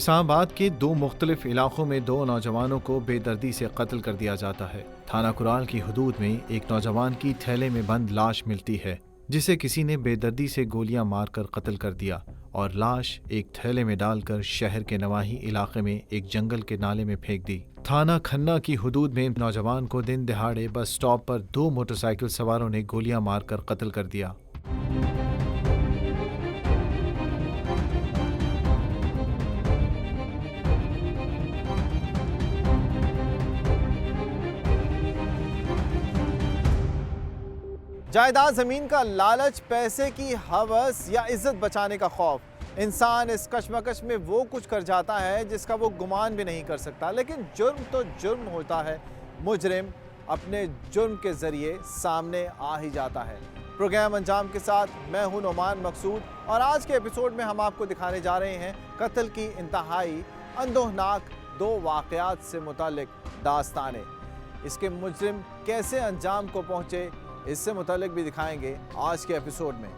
इस्लामाबाद के दो मुख्तलिफ इलाकों में दो नौजवानों को बेदर्दी से कत्ल कर दिया जाता है। थाना कुराल की हदूद में एक नौजवान की थैले में बंद लाश मिलती है, जिसे किसी ने बेदर्दी से गोलियां मारकर कत्ल कर दिया और लाश एक थैले में डालकर शहर के नवाही इलाके में एक जंगल के नाले में फेंक दी। थाना खन्ना की हदूद में नौजवान को दिन दिहाड़े बस स्टॉप पर दो मोटरसाइकिल सवारों ने गोलियां मारकर कत्ल कर दिया। जायदाद जमीन का लालच, पैसे की हवस या इज्जत बचाने का खौफ, इंसान इस कशमकश में वो कुछ कर जाता है जिसका वो गुमान भी नहीं कर सकता। लेकिन जुर्म तो जुर्म होता है, मुजरिम अपने जुर्म के जरिए सामने आ ही जाता है। प्रोग्राम अंजाम के साथ मैं हूं नोमान मकसूद और आज के एपिसोड में हम आपको दिखाने जा रहे हैं कत्ल की इंतहाई अंदोहनाक दो वाकयात से मुतालिक दास्तानें। इसके मुजरिम कैसे अंजाम को पहुंचे, इससे मुतालिक भी दिखाएंगे आज के एपिसोड में।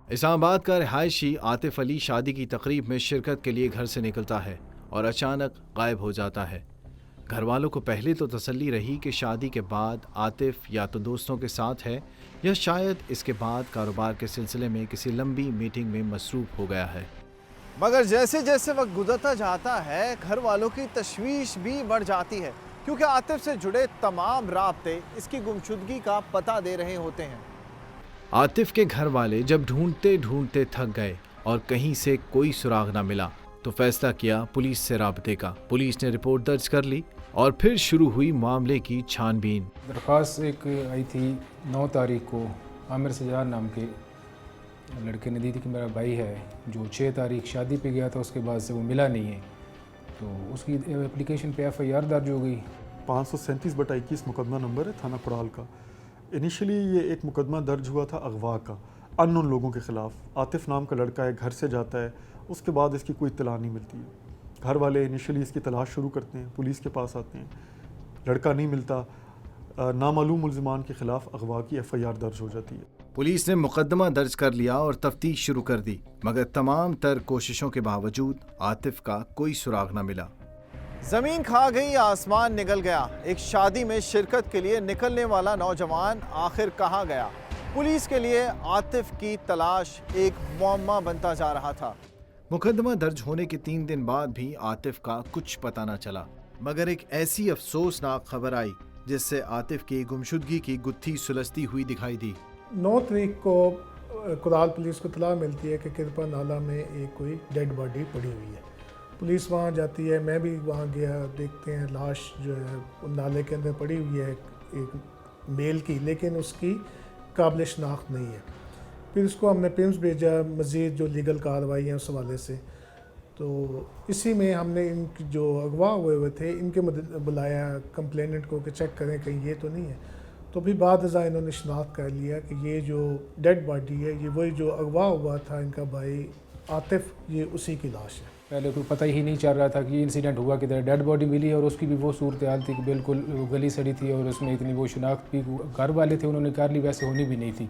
इस्लामाबाद का रिहायशी आतिफ अली शादी की तकरीब में शिरकत के लिए घर से निकलता है और अचानक गायब हो जाता है। घर वालों को पहले तो तसल्ली रही कि शादी के बाद आतिफ या तो दोस्तों के साथ है या शायद इसके बाद कारोबार के सिलसिले में किसी लंबी मीटिंग में मसरूफ हो गया है। मगर जैसे जैसे वक्त गुजरता जाता है, घर वालों की तशवीश भी बढ़ जाती है, क्योंकि आतिफ से जुड़े तमाम राब्ते इसकी गुमशुदगी का पता दे रहे होते हैं। आतिफ के घर वाले जब ढूंढते ढूंढते थक गए और कहीं से कोई सुराग न मिला तो फैसला किया पुलिस से राबते का। पुलिस ने रिपोर्ट दर्ज कर ली और फिर शुरू हुई मामले की छानबीन। दरख्वास्त एक आई थी 9 तारीख को, आमिर सजाद नाम के लड़के ने दी थी कि मेरा भाई है जो 6 तारीख शादी पे गया था, उसके बाद से वो मिला नहीं है, तो उसकी एप्लीकेशन पे FIR दर्ज हो गई। 537/21 मुकदमा नंबर है थाना कुराल का। इनिशियली ये एक मुकदमा दर्ज हुआ था अगवा का, अननोन लोगों के ख़िलाफ़। आतिफ नाम का लड़का है, घर से जाता है, उसके बाद इसकी कोई इत्तला नहीं मिलती है। घर वाले इनिशियली इसकी तलाश शुरू करते हैं, पुलिस के पास आते हैं, लड़का नहीं मिलता, नामालूम मुल्ज़िमान के ख़िलाफ़ अगवा की FIR दर्ज हो जाती है। पुलिस ने मुकदमा दर्ज कर लिया और तफ्तीश शुरू कर दी, मगर तमाम तर कोशिशों के बावजूद आतिफ का कोई सुराग न मिला। जमीन खा गई, आसमान निगल गया। एक शादी में शिरकत के लिए निकलने वाला नौजवान आखिर कहाँ गया? पुलिस के लिए आतिफ की तलाश एक मुअम्मा बनता जा रहा था। मुकदमा दर्ज होने के 3 दिन बाद भी आतिफ का कुछ पता न चला, मगर एक ऐसी अफसोसनाक खबर आई जिससे आतिफ की गुमशुदगी की गुत्थी सुलझती हुई दिखाई दी। 9 तारीख को कुराल पुलिस को इत्तला मिलती है कि किरपा नाला में एक कोई डेड बॉडी पड़ी हुई है। पुलिस वहाँ जाती है, मैं भी वहाँ गया, देखते हैं लाश जो है नाले के अंदर पड़ी हुई है एक मेल की, लेकिन उसकी काबिल शनाख्त नहीं है। फिर उसको हमने पिम्स भेजा मज़ीद जो लीगल कार्रवाई है उस हवाले से। तो इसी में हमने इनकी जो अगवा हुए थे इनके बुलाया कंप्लेनेंट को कि चेक करें कहीं ये तो नहीं है। तो भी बाद अज़ा इन्होंने शनाख्त कर लिया कि ये जो डेड बॉडी है ये वही जो अगवा हुआ था इनका भाई आतिफ, ये उसी की लाश है। पहले कोई पता ही नहीं चल रहा था कि ये इंसिडेंट हुआ किधर। डेड बॉडी मिली और उसकी भी वो सूरत हाल थी कि बिल्कुल गली सड़ी थी और उसमें इतनी वो शनाख्त भी घर वाले थे उन्होंने कर ली, वैसे होनी भी नहीं थी।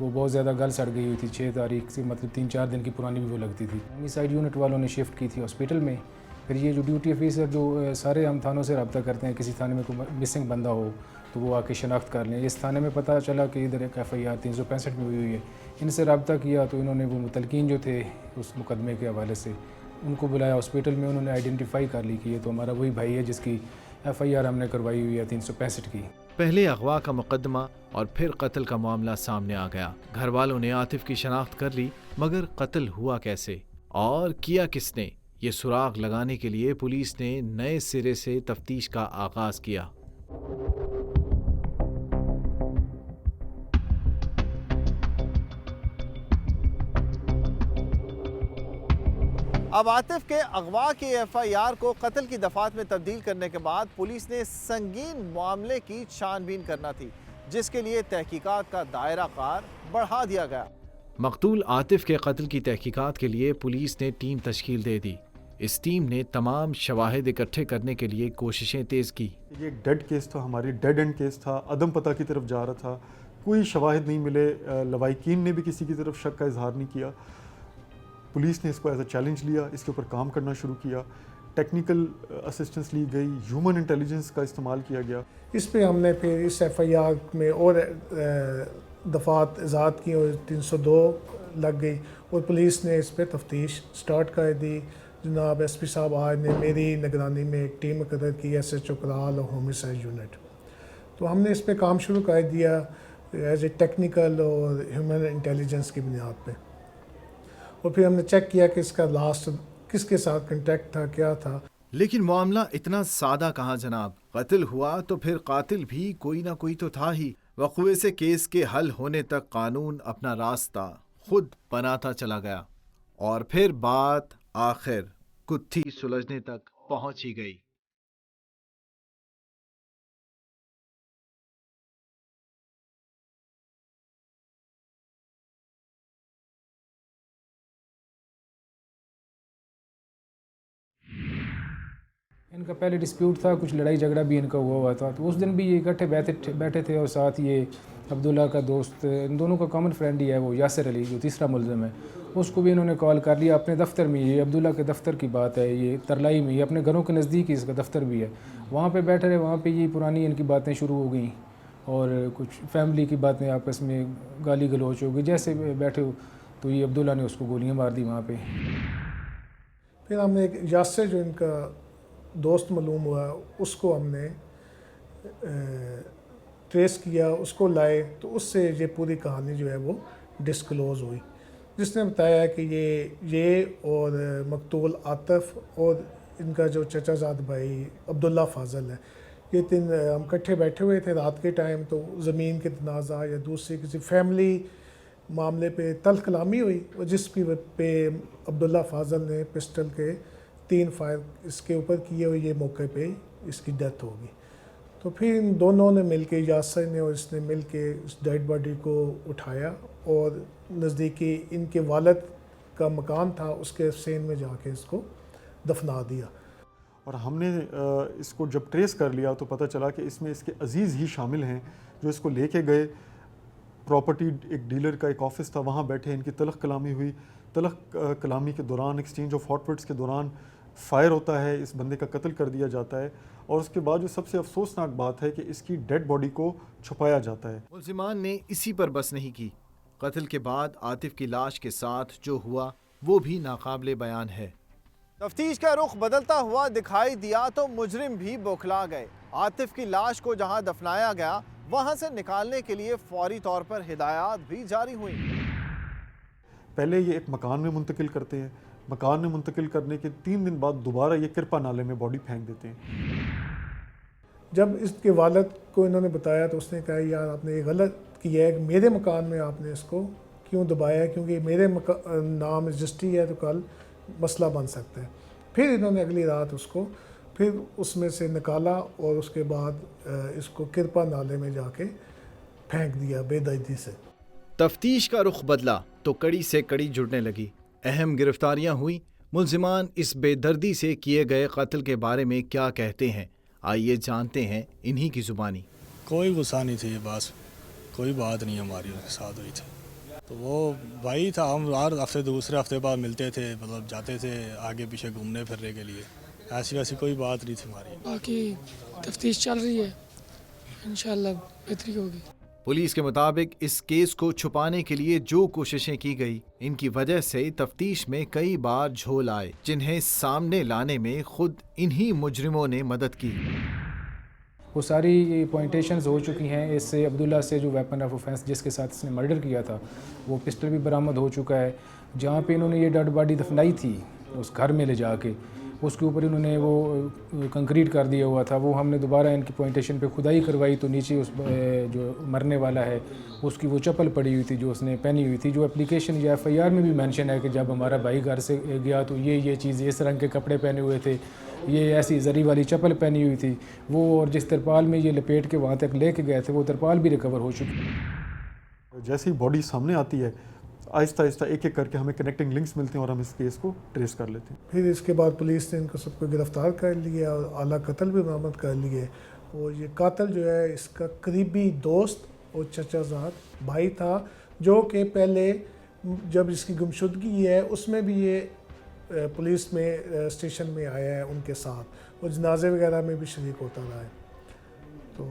वो बहुत ज़्यादा गल सड़ गई हुई थी, 6 तारीख से मतलब 3-4 दिन की पुरानी भी वो लगती थी। होमिसाइड यूनिट वालों ने शिफ्ट की थी हॉस्पिटल में। फिर ये जो ड्यूटी ऑफिसर जो सारे हम थानों से रब्ता करते हैं, किसी थाने में कोई मिसिंग बंदा हो तो वो आके शनाख्त कर लें। इस थाने में पता चला कि इधर एक FIR 365 में हुई है। इनसे रब्ता किया तो इन्होंने वो मुतलकीन जो थे उस मुकदमे के हवाले से उनको बुलाया हॉस्पिटल में। उन्होंने आइडेंटिफाई कर ली कि ये तो हमारा वही भाई है जिसकी FIR हमने करवाई हुई है 365 की। पहले अगवा का मुकदमा और फिर कत्ल का मामला सामने आ गया। घर वालों ने आतिफ की शनाख्त कर ली, मगर कत्ल हुआ कैसे और किया किसने, ये सुराग लगाने के लिए पुलिस ने नए सिरे से तफ्तीश का आगाज किया। अब आतिफ के अगवा की FIR को कत्ल की दफात में तब्दील करने के बाद पुलिस ने संगीन मामले की छानबीन करना थी, जिसके लिए तहकीकात का दायरा कार बढ़ा दिया गया। मकतूल आतिफ के कत्ल की तहकीकात के लिए पुलिस ने टीम तश्कील दे दी। इस टीम ने तमाम शवाहिद इकट्ठे करने के लिए कोशिशें तेज़ की। ये डेड केस था, हमारी डेड एंड केस था, अदम पता की तरफ जा रहा था। कोई शवाहिद नहीं मिले, लवाहिकीन ने भी किसी की तरफ शक का इजहार नहीं किया। पुलिस ने इसको एज अ चैलेंज लिया, इसके ऊपर काम करना शुरू किया, टेक्निकल असिस्टेंस ली गई, ह्यूमन इंटेलिजेंस का इस्तेमाल किया गया। इस पे हमने फिर इस FIR में और दफ़ात इजाद की और 302 लग गई और पुलिस ने इस पे तफ्तीश स्टार्ट कर दी। जनाब SP साहब आज ने मेरी निगरानी में एक टीम मुकर्रर की, SHO कराल और होमिसाइड यूनिट। तो हमने इस पे काम शुरू कर दिया एज ए टेक्निकल और ह्यूमन इंटेलिजेंस की बुनियाद पे। और फिर हमने चेक किया कि इसका लास्ट किसके साथ कंटेक्ट था, क्या था। लेकिन मामला इतना सादा कहाँ जनाब। कत्ल हुआ तो फिर कातिल भी कोई ना कोई तो था ही। वक़्वे से केस के हल होने तक कानून अपना रास्ता खुद बनाता चला गया और फिर बात आखिर गुत्थी सुलझने तक पहुंच ही गई। इनका पहले डिस्प्यूट था, कुछ लड़ाई झगड़ा भी इनका हुआ था। तो उस दिन भी ये इकट्ठे बैठे थे और साथ ये अब्दुल्ला का दोस्त, इन दोनों का कॉमन फ्रेंड ही है वो यासिर अली, जो तीसरा मुलज़म है, उसको भी इन्होंने कॉल कर लिया अपने दफ्तर में। ये अब्दुल्ला के दफ्तर की बात है, ये तरलाई में, ये अपने घरों के नज़दीक ही इसका दफ्तर भी है। वहाँ पे बैठे रहे, वहाँ पे ये पुरानी इनकी बातें शुरू हो गई और कुछ फैमिली की बातें, आपस में गाली गलौच हो गई। जैसे बैठे हो तो ये अब्दुल्ला ने उसको गोलियाँ मार दी वहाँ पर। फिर हमने एक यासिर जो इनका दोस्त मालूम हुआ, उसको हमने ट्रेस किया, उसको लाए, तो उससे ये पूरी कहानी जो है वो डिस्क्लोज़ हुई, जिसने बताया कि ये और मकतूल आतिफ और इनका जो चचाजाद भाई अब्दुल्ला फाजल है, ये तीन हम इकट्ठे बैठे हुए थे रात के टाइम। तो ज़मीन के तनाज़ा या दूसरी किसी फैमिली मामले पे तल्ख कलामी हुई और जिस पे अब्दुल्ला फाजल ने पिस्टल के 3 फायर इसके ऊपर किए और ये मौके पे इसकी डेथ होगी। तो फिर इन दोनों ने मिलके, यासिर ने और इसने मिलके इस डेड बॉडी को उठाया और नज़दीकी इनके वालिद का मकान था, उसके सेन में जाके इसको दफना दिया। और हमने इसको जब ट्रेस कर लिया तो पता चला कि इसमें इसके अजीज़ ही शामिल हैं जो इसको लेके गए। प्रॉपर्टी एक डीलर का एक ऑफिस था, वहाँ बैठे इनकी तलख कलामी हुई। तलख कलामी के दौरान, एक्सचेंज ऑफ हॉटवर्ड्स के दौरान फायर होता है, इस बंदे का कत्ल कर दिया जाता है। और उसके बाद जो सबसे अफसोसनाक बात है कि इसकी डेड बॉडी को छुपाया जाता है। मुल्ज़िमान ने इसी पर बस नहीं की। कत्ल के बाद आतिफ की लाश के साथ जो हुआ वो भी नाकाबिले बयान है। तफ्तीश का रुख बदलता हुआ दिखाई दिया तो मुजरिम भी बौखला गए। आतिफ की लाश को जहां दफनाया गया वहां से निकालने के लिए फौरी तौर पर हिदायत भी जारी हुई। पहले ये एक मकान में मुंतकिल करते हैं, मकान में मुंतकिल करने के 3 दिन बाद दोबारा ये किरपा नाले में बॉडी फेंक देते हैं। जब इसके वालिद को इन्होंने बताया तो उसने कहा यार आपने ये गलत किया है, मेरे मकान में आपने इसको क्यों दबाया, क्योंकि मेरे नाम रजिस्ट्री है तो कल मसला बन सकता है। फिर इन्होंने अगली रात उसको फिर उसमें से निकाला और उसके बाद इसको किरपा नाले में जाके फेंक दिया बेदर्दी से। तफ्तीश का रुख बदला तो कड़ी से कड़ी जुड़ने लगी। अहम गिरफ्तारियां हुई। मुल्ज़िमान इस बेदर्दी से किए गए कत्ल के बारे में क्या कहते हैं, आइए जानते हैं इन्हीं की ज़ुबानी। कोई गुस्सा नहीं थी, बस कोई बात नहीं हमारी उसके साथ हुई थी। तो वो भाई था, हम हर हफ्ते दूसरे हफ्ते बाद मिलते थे, मतलब जाते थे आगे पीछे घूमने फिरने के लिए। ऐसी वैसी कोई बात नहीं थी हमारी। बाकी तफ्तीश चल रही है, इंशाल्लाह बेहतरी होगी। पुलिस के मुताबिक इस केस को छुपाने के लिए जो कोशिशें की गई, इनकी वजह से तफ्तीश में कई बार झोल आए, जिन्हें सामने लाने में खुद इन्हीं मुजरिमों ने मदद की। वो सारी पॉइंटेशंस हो चुकी हैं। इससे अब्दुल्ला से जो वेपन ऑफ ऑफेंस जिसके साथ इसने मर्डर किया था वो पिस्टल भी बरामद हो चुका है। जहाँ पे इन्होंने ये डेड बॉडी दफनाई थी उस घर में ले जाके, उसके ऊपर इन्होंने वो कंक्रीट कर दिया हुआ था। वो हमने दोबारा इनकी पॉइंटेशन पे खुदाई करवाई तो नीचे उस जो मरने वाला है उसकी वो चप्पल पड़ी हुई थी जो उसने पहनी हुई थी। जो एप्लीकेशन या FIR में भी मेंशन है कि जब हमारा भाई घर से गया तो ये चीज़, इस रंग के कपड़े पहने हुए थे, ये ऐसी जरी वाली चप्पल पहनी हुई थी वो, और जिस तरपाल में ये लपेट के वहाँ तक लेके गए थे वो तरपाल भी रिकवर हो चुकी। जैसे ही बॉडी सामने आती है आहिस्ता आहिस्ता एक एक करके हमें कनेक्टिंग लिंक्स मिलते हैं और हम इस केस को ट्रेस कर लेते हैं। फिर इसके बाद पुलिस ने इनको सबको गिरफ़्तार कर लिया और आला कत्ल भी बरामद कर लिए। और ये कातिल जो है इसका करीबी दोस्त और चचाजाद भाई था, जो कि पहले जब इसकी गुमशुदगी है उसमें भी ये पुलिस में स्टेशन में आया है उनके साथ, और जनाजे वगैरह में भी शरीक होता रहा है। तो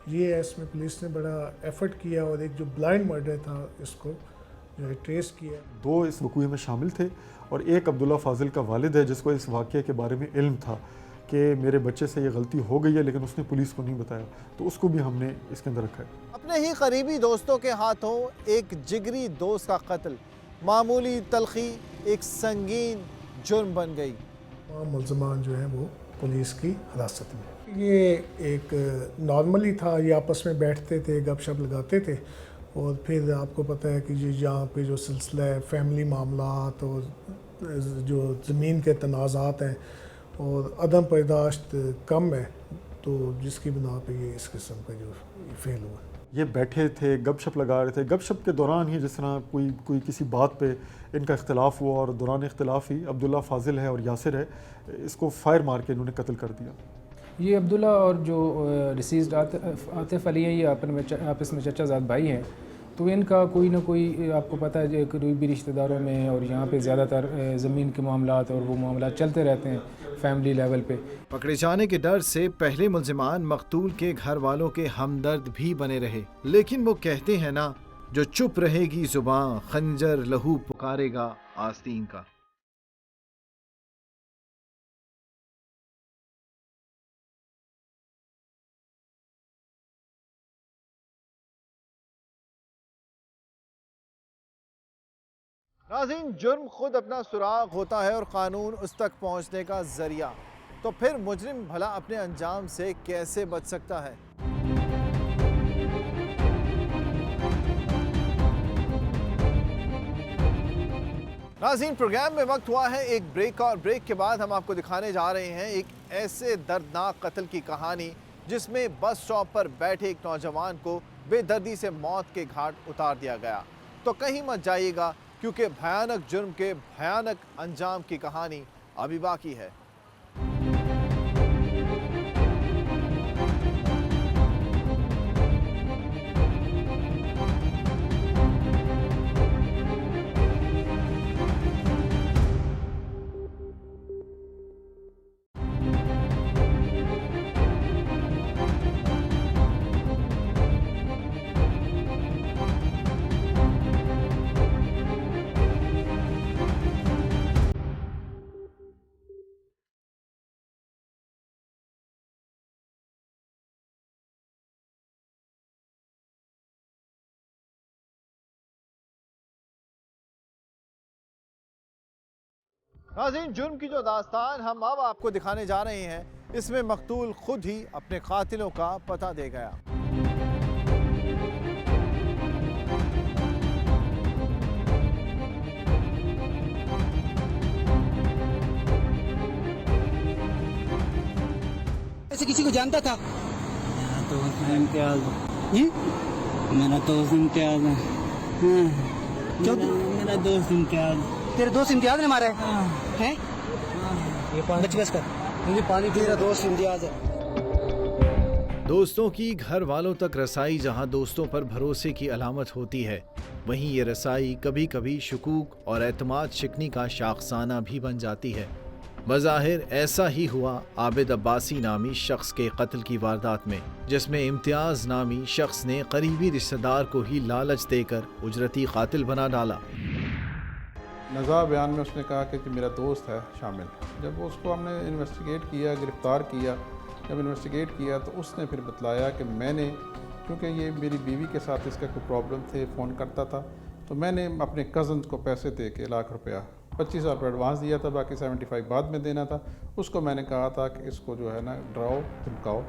ये है, इसमें पुलिस ने बड़ा एफर्ट किया और एक जो ब्लाइंड मर्डर था इसको जो है ट्रेस किया। 2 इस वकूए में शामिल थे और एक अब्दुल्ला फाजिल का वालिद है जिसको इस वाक़े के बारे में इल्म था कि मेरे बच्चे से ये गलती हो गई है, लेकिन उसने पुलिस को नहीं बताया, तो उसको भी हमने इसके अंदर रखा है। अपने ही करीबी दोस्तों के हाथों एक जिगरी दोस्त का कत्ल, मामूली तलखी एक संगीन जुर्म बन गई। मुलजमान जो है वो पुलिस की हिरासत में। ये एक नॉर्मली था, ये आपस में बैठते थे, गपशप लगाते थे, और फिर आपको पता है कि ये यहाँ पे जो सिलसिला है फैमिली मामलात और जो ज़मीन के तनाज़ात हैं और अदम बर्दाश्त कम है, तो जिसकी बिना पे ये इस किस्म का जो फेल हुआ। ये बैठे थे, गपशप लगा रहे थे, गपशप के दौरान ही जिस तरह कोई किसी बात पे इनका इख्तिलाफ़ हुआ और दौरान इख्तिलाफ़ ही अब्दुल्ला फाजिल है और यासिर है, इसको फायर मार के इन्होंने कत्ल कर दिया। ये अब्दुल्ला और जो डिसीज़्ड आतिफ अली है, ये आपस में चचाजाद भाई हैं, तो इनका कोई ना कोई आपको पता है करीबी रिश्तेदारों में और यहाँ पे ज़्यादातर ज़मीन के मामलात और वो मामलात चलते रहते हैं फैमिली लेवल पे। पकड़े जाने के डर से पहले मुल्जिमान मकतूल के घर वालों के हमदर्द भी बने रहे, लेकिन वो कहते हैं ना, जो चुप रहेगी जुबान खंजर लहू पुकारेगा आस्तीन का। नाज़रीन, जुर्म खुद अपना सुराग होता है और कानून उस तक पहुंचने का जरिया, तो फिर मुजरिम भला अपने अंजाम से कैसे बच सकता है? नाज़रीन, प्रोग्राम में वक्त हुआ है एक ब्रेक का, और ब्रेक के बाद हम आपको दिखाने जा रहे हैं एक ऐसे दर्दनाक कत्ल की कहानी जिसमें बस स्टॉप पर बैठे एक नौजवान को बेदर्दी से मौत के घाट उतार दिया गया। तो कहीं मत जाइएगा, क्योंकि भयानक जुर्म के भयानक अंजाम की कहानी अभी बाकी है। नाज़रीन, जुर्म की जो दास्तान हम अब आपको दिखाने जा रहे हैं, इसमें मकतूल खुद ही अपने कातिलों का पता दे गया। ऐसे किसी को जानता था? मेरा दोस्त इम्तियाज है। मेरा दोस्त इम्तियाज। तेरे दोस्त इम्तियाज ने मारा है? ये पानी बच कर, मुझे पानी। तेरा दोस्त इम्तियाज है। दोस्तों की घर वालों तक रसाई जहां दोस्तों पर भरोसे की अलामत होती है, वहीं ये रसाई कभी कभी शुकूक और एतमाद शिकनी का शाखसाना भी बन जाती है। बज़ाहिर ऐसा ही हुआ आबिद अब्बासी नामी शख्स के कत्ल की वारदात में, जिसमें इम्तियाज नामी शख्स ने करीबी रिश्तेदार को ही लालच देकर उजरती कातिल बना डाला। नज़ा बयान में उसने कहा कि मेरा दोस्त है शामिल। जब उसको हमने इन्वेस्टिगेट किया, गिरफ़्तार किया, जब इन्वेस्टिगेट किया तो उसने फिर बतलाया कि मैंने, क्योंकि ये मेरी बीवी के साथ इसका कोई प्रॉब्लम थे, फ़ोन करता था, तो मैंने अपने कज़न को पैसे दे के ₹1,00,000 25,000 एडवांस दिया था, बाकी 75 बाद में देना था। उसको मैंने कहा था कि इसको जो है ना डराओ धमकाओ,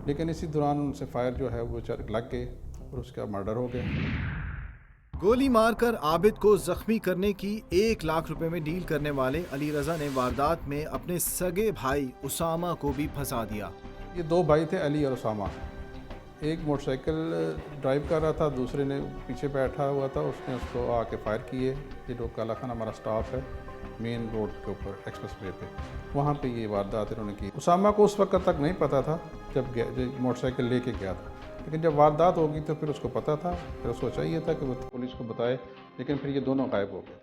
लेकिन इसी दौरान उनसे फायर जो है वो लग गए और उसका मर्डर हो गया। गोली मारकर आबिद को जख्मी करने की ₹1,00,000 में डील करने वाले अली रजा ने वारदात में अपने सगे भाई उसामा को भी फंसा दिया। ये 2 भाई थे, अली और उसामा। एक मोटरसाइकिल ड्राइव कर रहा था, दूसरे ने पीछे बैठा हुआ था, उसने उसको आके फायर किए। ये जो काला खान हमारा स्टाफ है मेन रोड के ऊपर एक्सप्रेस वे पे, वहाँ पे ये वारदात इन्होंने की। उसामा को उस वक्त तक नहीं पता था जब मोटरसाइकिल लेके गया था, लेकिन जब वारदात होगी तो फिर उसको पता था, फिर उसको चाहिए था कि वो पुलिस को बताए, लेकिन फिर ये दोनों गायब हो गए।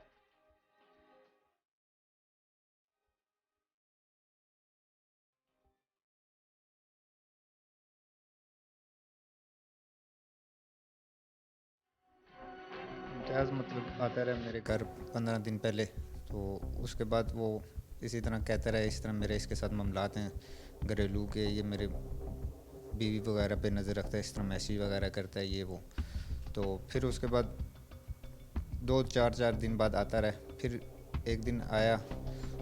इम्तियाज़ मतलब आता रहा मेरे घर 15 दिन पहले, तो उसके बाद वो इसी तरह कहता रहा, इस तरह मेरे इसके साथ मामलात हैं घरेलू के, ये मेरे बीवी वगैरह पे नज़र रखता है, इस तरह मैसेज वगैरह करता है ये वो। तो फिर उसके बाद 2-4 दिन बाद आता रहा। फिर एक दिन आया,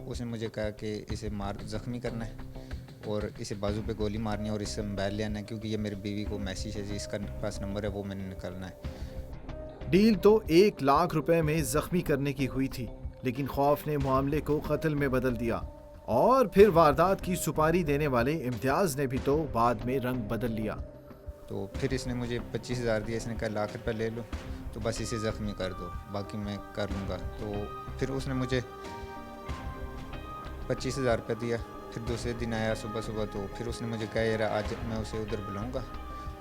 उसने मुझे कहा कि इसे ज़ख्मी करना है और इसे बाजू पे गोली मारनी है और इससे मोबाइल ले आना है, क्योंकि ये मेरी बीवी को मैसेज है जी, इसका पास नंबर है, वो मैंने निकालना है। डील तो 1 लाख रुपए में जख्मी करने की हुई थी, लेकिन खौफ ने मामले को कत्ल में बदल दिया और फिर वारदात की सुपारी देने वाले इम्तियाज़ ने भी तो बाद में रंग बदल लिया। तो फिर इसने मुझे 25,000 दिया, इसने कहा लाख रुपये ले लो तो बस इसे ज़ख्मी कर दो, बाकी मैं कर लूँगा। तो फिर उसने मुझे 25,000 रुपये दिया। फिर दूसरे दिन आया सुबह, तो फिर उसने मुझे कहा यार आज मैं उसे उधर बुलाऊँगा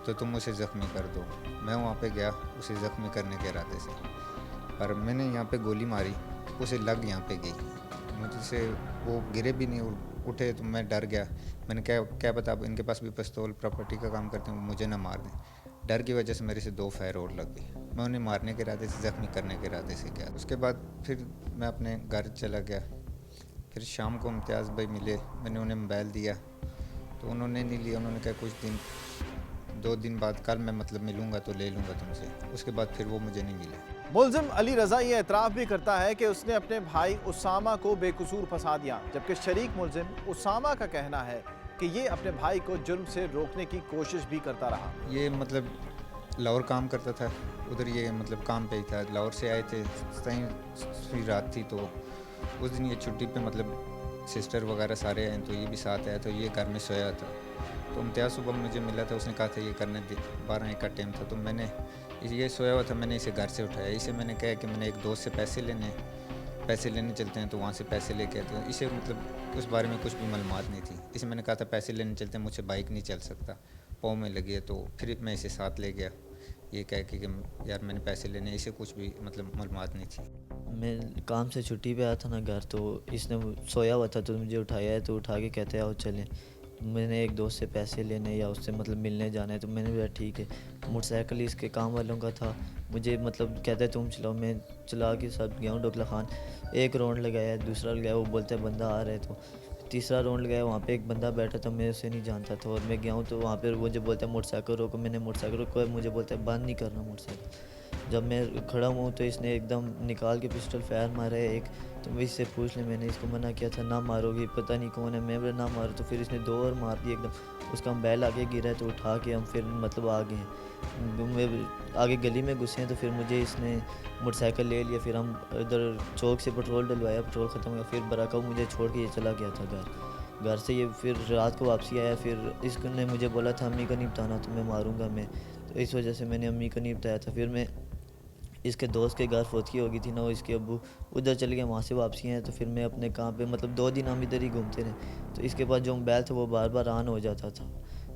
तो तुम उसे ज़ख्मी कर दो। मैं वहाँ पे गया उसे ज़ख्मी करने के इरादे से, पर मैंने यहाँ पे गोली मारी, उसे लग यहाँ पे गई, मुझसे वो गिरे भी नहीं और उठे, तो मैं डर गया। मैंने क्या पता इनके पास भी पिस्तौल प्रॉपर्टी का काम करते हैं, मुझे ना मार दें। डर की वजह से मेरे से 2 फायर और लग गई। मैं उन्हें मारने के इरादे से, ज़ख्मी करने के इरादे से गया। उसके बाद फिर मैं अपने घर चला गया। फिर शाम को इम्तियाज़ भाई मिले, मैंने उन्हें मोबाइल दिया तो उन्होंने नहीं लिया। उन्होंने कहा कुछ 2 दिन बाद कल मैं मतलब मिलूँगा तो ले लूँगा तुमसे। उसके बाद फिर वो मुझे नहीं मिले। मुल्जिम अली रज़ा ये एतराफ़ भी करता है कि उसने अपने भाई उसामा को बेकसूर फंसा दिया, जबकि शरीक मुल्जिम उसामा का कहना है कि ये अपने भाई को जुर्म से रोकने की कोशिश भी करता रहा। ये मतलब लाहौर काम करता था, उधर ये मतलब काम पे ही था। लाहौर से आए थे, सही रात थी, तो उस दिन ये छुट्टी पे मतलब सिस्टर वगैरह सारे आए, तो ये भी साथ आया, तो ये घर में सोया था। तो इम्तियाज़ सुबह मुझे मिला था, उसने कहा था ये करने 12-1 का टाइम था, तो मैंने ये सोया हुआ था, मैंने इसे घर से उठाया। इसे मैंने कहा कि मैंने एक दोस्त से पैसे लेने चलते हैं, तो वहाँ से पैसे लेके आए। तो इसे मतलब उस बारे में कुछ भी मालूमात नहीं थी। इसे मैंने कहा था पैसे लेने चलते हैं, मुझसे बाइक नहीं चल सकता, पाँव में लगी है। तो फिर मैं इसे साथ ले गया, ये कह के कि यार मैंने पैसे लेने, इसे कुछ भी मतलब मालूमात नहीं थी। मैं काम से छुट्टी पे आया था ना घर, तो इसने सोया हुआ था तो मुझे उठाया है, तो उठा के कहते हैं आओ चलें। मैंने एक दोस्त से पैसे लेने या उससे मतलब मिलने जाना है, तो मैंने बोला ठीक है। मोटरसाइकिल इसके काम वालों का था, मुझे मतलब कहते हैं तुम चलाओ। मैं चला के साथ गया हूँ डोकला खान। 1 राउंड लगाया, दूसरा लगाया, वो बोलते हैं बंदा आ रहा है, तो तीसरा राउंड लगाया, वहाँ पे एक बंदा बैठा था, मैं उसे नहीं जानता था। और मैं गया हूँ तो वहाँ पर मुझे बोलते हैं मोटरसाइकिल रोको। मैंने मोटरसाइकिल रोको, मुझे बोलते हैं बंद नहीं करना मोटरसाइकिल। जब मैं खड़ा हूँ तो इसने एकदम निकाल के पिस्टल फायर मारा है एक। तो मैं इससे पूछ लें, मैंने इसको मना किया था ना मारोगे, पता नहीं कौन है, मैं बोला ना मारो। तो फिर इसने 2 और मार दिए एकदम। उसका बैल आगे गिरा है, तो उठा के हम फिर मतलब आ गए हैं, मैं आगे गली में घुसे हैं। तो फिर मुझे इसने मोटरसाइकिल ले लिया, फिर हम इधर चौक से पेट्रोल डलवाया, पेट्रोल ख़त्म हुआ, फिर बराका मुझे छोड़ के ये चला गया था घर से। ये फिर रात को वापसी आया, फिर इसने मुझे बोला था अम्मी को नहीं बताना, तो मैं मारूंगा मैं। तो इस वजह से मैंने अम्मी को नहीं बताया था। फिर मैं इसके दोस्त के घर फोतकी हो गई थी ना, वो इसके अब्बू उधर चले गए, वहाँ से वापसी आए। तो फिर मैं अपने काम पे मतलब 2 दिन हम इधर ही घूमते रहे। तो इसके पास जो मोबाइल था वो बार बार ऑन हो जाता था,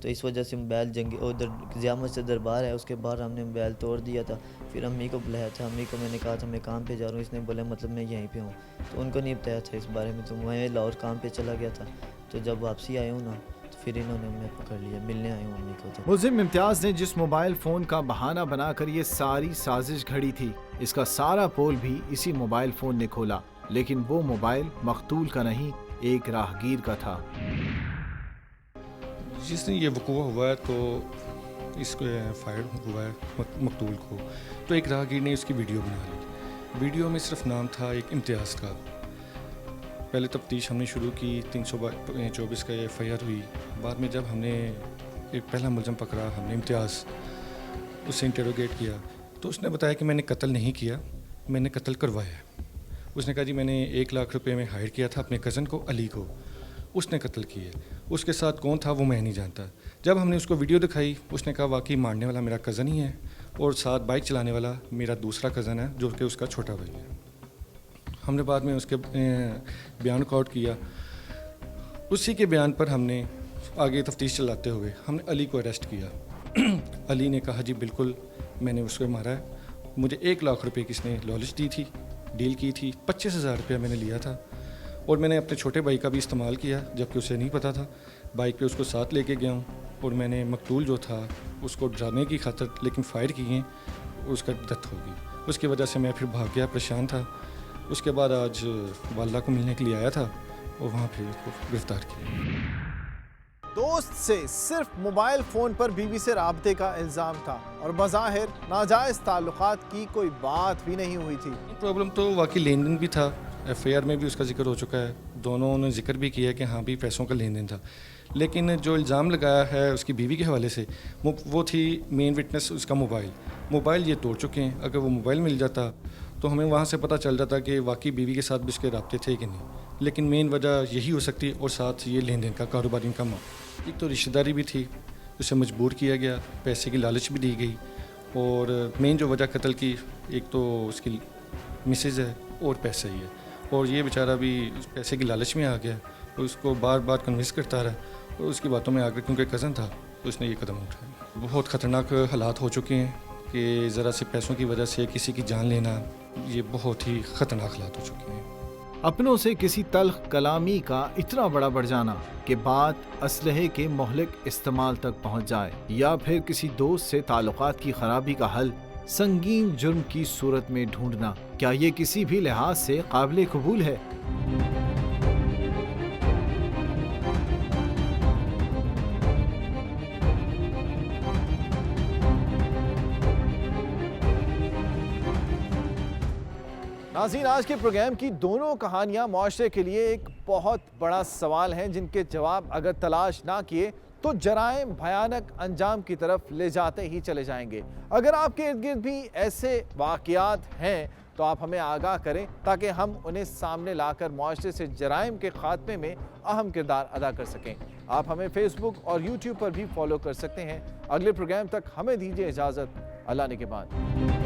तो इस वजह से मोबाइल जंगी उधर ज़िया मस्जिद दरबार है, उसके बाहर हमने मोबाइल तोड़ दिया था। फिर अम्मी को बुलाया था, अम्मी को मैंने कहा था मैं काम पे जा रहा हूँ, इसने बोला मतलब मैं यहीं पे हूँ, तो उनको नहीं बताया था इस बारे में। तो मैं लाहौर काम पे चला गया था, तो जब वापसी आया हूँ ना, तो फिर इन्होंने हमें पकड़ लिया, मिलने आए हूँ अम्मी को। तो मुल्जिम इम्तियाज़ ने जिस मोबाइल फ़ोन का बहाना बनाकर ये सारी साजिश घड़ी थी, इसका सारा पोल भी इसी मोबाइल फ़ोन ने खोला, लेकिन वो मोबाइल मकतूल का नहीं, एक राहगीर का था। जिस दिन ये वक़ूआ हुआ है तो इसको फायर हुआ है मकतूल को, तो एक राहगीर ने इसकी वीडियो बना ली। वीडियो में सिर्फ नाम था एक इम्तियाज़ का। पहले तफ्तीश हमने शुरू की, 324 का FIR हुई। बाद में जब हमने एक पहला मुलज़म पकड़ा, हमने इम्तियाज़, उससे इंटरोगेट किया, तो उसने बताया कि मैंने कत्ल नहीं किया, मैंने कत्ल करवाया। उसने कहा जी मैंने 1 लाख रुपए में हायर किया था अपने कज़न को, अली को, उसने कत्ल किया। उसके साथ कौन था वो मैं नहीं जानता। जब हमने उसको वीडियो दिखाई, उसने कहा वाकई मारने वाला मेरा कज़न ही है और साथ बाइक चलाने वाला मेरा दूसरा कज़न है जो कि उसका छोटा भाई है। हमने बाद में उसके बयान रिकॉर्ड किया। उसी के बयान पर हमने आगे तफ्तीश चलाते हुए हमने अली को अरेस्ट किया। अली ने कहा जी बिल्कुल मैंने उसको मारा है। मुझे 1 लाख रुपए की इसने लालच दी थी, डील की थी। 25,000 रुपया मैंने लिया था और मैंने अपने छोटे भाई का भी इस्तेमाल किया जबकि उसे नहीं पता था। बाइक पे उसको साथ लेके गया हूँ और मैंने मकतूल जो था उसको डराने की खातिर लेकिन फायर किए, उसका डेथ हो गई। उसकी वजह से मैं फिर भाग गया, परेशान था। उसके बाद आज वाला को मिलने के लिए आया था और वहाँ फिर उसको गिरफ्तार किया। दोस्त से सिर्फ मोबाइल फ़ोन पर बीवी से राब्ते का इल्ज़ाम था और बज़ाहिर नाजायज़ ताल्लुकात की कोई बात भी नहीं हुई थी। प्रॉब्लम तो वाकई लेन देन भी था, एफआईआर में भी उसका जिक्र हो चुका है। दोनों ने जिक्र भी किया कि हाँ भी पैसों का लेन देन था, लेकिन जो इल्ज़ाम लगाया है उसकी बीवी के हवाले से वो थी मेन विटनेस उसका मोबाइल ये तोड़ चुके हैं। अगर वो मोबाइल मिल जाता तो हमें वहाँ से पता चल जाता कि वाकई बीवी के साथ भी उसके राब्ते थे कि नहीं, लेकिन मेन वजह यही हो सकती और साथ ये लेन देन का कारोबारी इनकम। एक तो रिश्तेदारी भी थी, उसे मजबूर किया गया, पैसे की लालच भी दी गई और मेन जो वजह कत्ल की एक तो उसकी मिसेज है और पैसा ही है और ये बेचारा भी उस पैसे की लालच में आ गया और उसको बार बार कन्विंस करता रहा और उसकी बातों में आकर क्योंकि कज़न था तो उसने ये कदम उठाया। बहुत ख़तरनाक हालात हो चुके हैं कि ज़रा से पैसों की वजह से किसी की जान लेना, ये बहुत ही ख़तरनाक हालात हो चुके हैं। अपनों से किसी तल्ख कलामी का इतना बड़ा बढ़ जाना कि बात असलहे के मोहलिक इस्तेमाल तक पहुंच जाए या फिर किसी दोस्त से ताल्लुकात की खराबी का हल संगीन जुर्म की सूरत में ढूंढना, क्या ये किसी भी लिहाज से काबिल कबूल है? नाज़रीन, आज के प्रोग्राम की दोनों कहानियां माशरे के लिए एक बहुत बड़ा सवाल हैं जिनके जवाब अगर तलाश ना किए तो जराइम भयानक अंजाम की तरफ ले जाते ही चले जाएंगे। अगर आपके इर्द गिर्द भी ऐसे वाक़यात हैं तो आप हमें आगाह करें ताकि हम उन्हें सामने लाकर माशरे से जराइम के खात्मे में अहम किरदार अदा कर सकें। आप हमें फेसबुक और यूट्यूब पर भी फॉलो कर सकते हैं। अगले प्रोग्राम तक हमें दीजिए इजाज़त। अल्लाह ने के बाद।